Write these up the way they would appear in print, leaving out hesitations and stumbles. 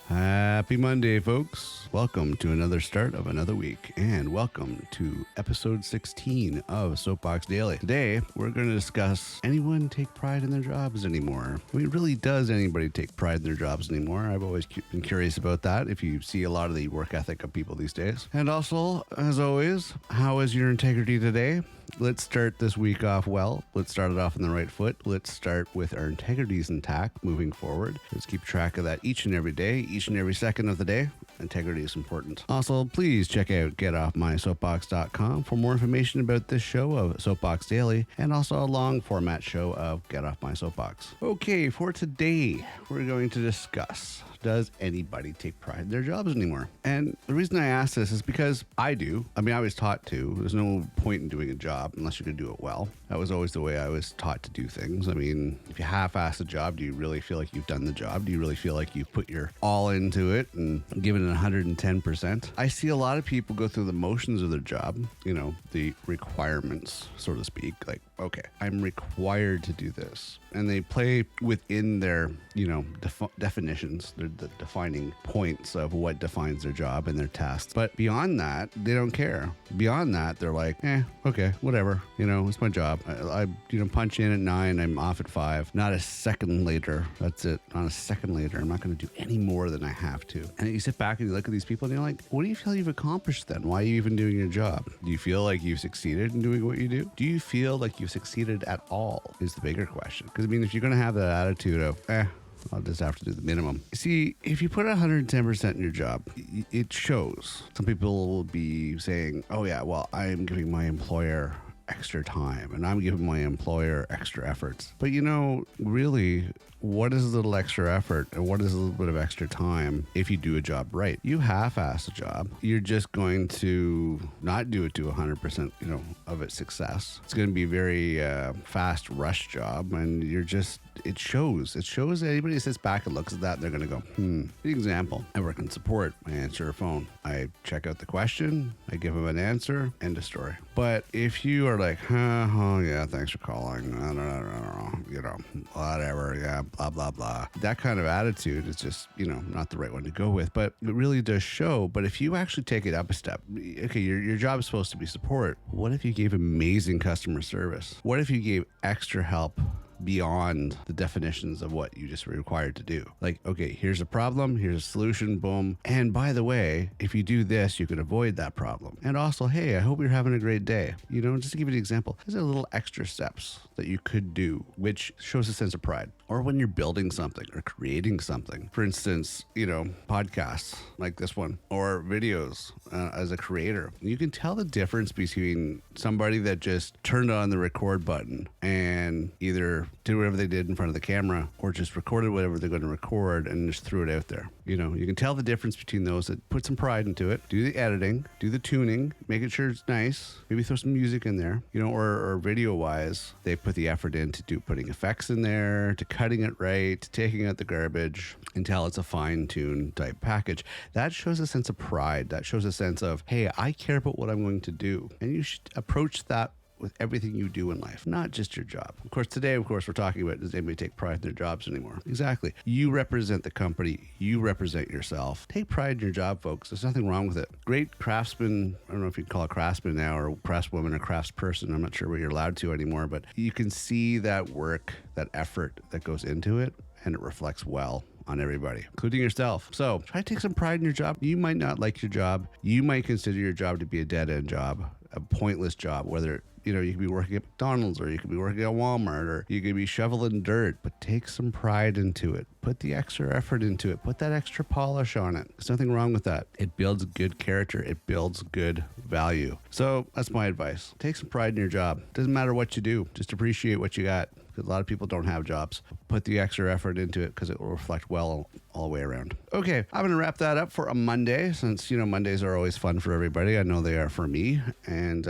Happy Monday, folks. Welcome to another start of another week, and welcome to episode 16 of Soapbox Daily. Today, we're going to discuss anyone take pride in their jobs anymore? I mean, really, does anybody take pride in their jobs anymore? I've always been curious about that, if you see a lot of the work ethic of people these days. And also, as always, how is your integrity today? Let's start this week off well. Let's start it off on the right foot. Let's start with our integrities intact moving forward. Let's keep track of that each and every day, each and every second of the day. Integrity is important. Also, please check out getoffmysoapbox.com for more information about this show of Soapbox Daily and also a long format show of Get Off My Soapbox. Okay, for today, we're going to discuss, does anybody take pride in their jobs anymore? And the reason I ask this is because I do. I mean, I was taught to. There's no point in doing a job unless you can do it well. That was always the way I was taught to do things. I mean, if you half-ass a job, do you really feel like you've done the job? Do you really feel like you've put your all into it and given it 110%? I see a lot of people go through the motions of their job, you know, the requirements, so to speak. Like, okay, I'm required to do this. And they play within their, you know, definitions, the defining points of what defines their job and their tasks. But beyond that, they don't care. Beyond that, they're like, okay, whatever. You know, it's my job. I punch in at 9, I'm off at 5. Not a second later. That's it. Not a second later. I'm not going to do any more than I have to. And you sit back and you look at these people and you're like, what do you feel you've accomplished then? Why are you even doing your job? Do you feel like you've succeeded in doing what you do? Do you feel like you've succeeded at all is the bigger question. Because, I mean, if you're going to have that attitude of, I'll just have to do the minimum. See, if you put 110% in your job, it shows. Some people will be saying, oh yeah, well, I'm giving my employer extra time and I'm giving my employer extra efforts. But you know, really, what is a little extra effort and what is a little bit of extra time if you do a job right? You half-ass a job, you're just going to not do it to 100%, you know, of its success. It's going to be a very fast rush job, and it shows. It shows that anybody sits back and looks at that, they're going to go, For example, I work in support. I answer a phone. I check out the question. I give them an answer. End of story. But if you are like, oh yeah, thanks for calling. You know, whatever. Yeah, blah, blah, blah. That kind of attitude is just, you know, not the right one to go with. But it really does show. But if you actually take it up a step, okay, your job is supposed to be support. What if you gave amazing customer service? What if you gave extra help beyond the definitions of what you just were required to do? Like, okay, here's a problem, here's a solution, boom. And by the way, if you do this, you can avoid that problem. And also, hey, I hope you're having a great day. You know, just to give you an example, there's a little extra steps that you could do, which shows a sense of pride. Or when you're building something or creating something, for instance, you know, podcasts like this one or videos as a creator, you can tell the difference between somebody that just turned on the record button and either did whatever they did in front of the camera or just recorded whatever they're going to record and just threw it out there. You know, you can tell the difference between those that put some pride into it, do the editing, do the tuning, making sure it's nice, maybe throw some music in there, you know, or video wise, they put the effort into putting effects in there, to cutting it right, to taking out the garbage until it's a fine-tuned type package. That shows a sense of pride. That shows a sense of, hey, I care about what I'm going to do. And you should approach that with everything you do in life, not just your job. Of course, today, we're talking about, does anybody take pride in their jobs anymore? Exactly. You represent the company. You represent yourself. Take pride in your job, folks. There's nothing wrong with it. Great craftsman, I don't know if you'd call it craftsman now or craftswoman or craftsperson. I'm not sure what you're allowed to anymore, but you can see that work, that effort that goes into it, and it reflects well on everybody, including yourself. So try to take some pride in your job. You might not like your job. You might consider your job to be a dead-end job, a pointless job, whether, you know, you could be working at McDonald's or you could be working at Walmart or you could be shoveling dirt, but take some pride into it. Put the extra effort into it. Put that extra polish on it. There's nothing wrong with that. It builds good character. It builds good value. So that's my advice. Take some pride in your job. Doesn't matter what you do. Just appreciate what you got. Because a lot of people don't have jobs. Put the extra effort into it because it will reflect well all the way around. Okay, I'm going to wrap that up for a Monday since, you know, Mondays are always fun for everybody. I know they are for me. And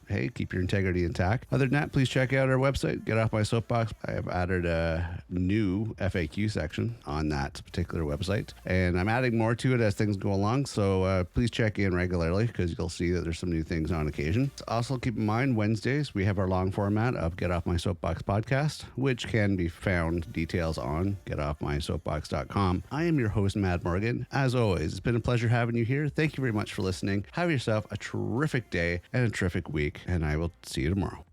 hey, keep your integrity intact. Other than that, please check out our website, Get Off My Soapbox. I have added a new FAQ section on that particular website, and I'm adding more to it as things go along, so please check in regularly because you'll see that there's some new things on occasion. Also, keep in mind, Wednesdays, we have our long format of Get Off My Soapbox podcast, which can be found details on getoffmysoapbox.com. I am your host, Matt Morgan. As always, it's been a pleasure having you here. Thank you very much for listening. Have yourself a terrific day and a terrific week, and I will see you tomorrow.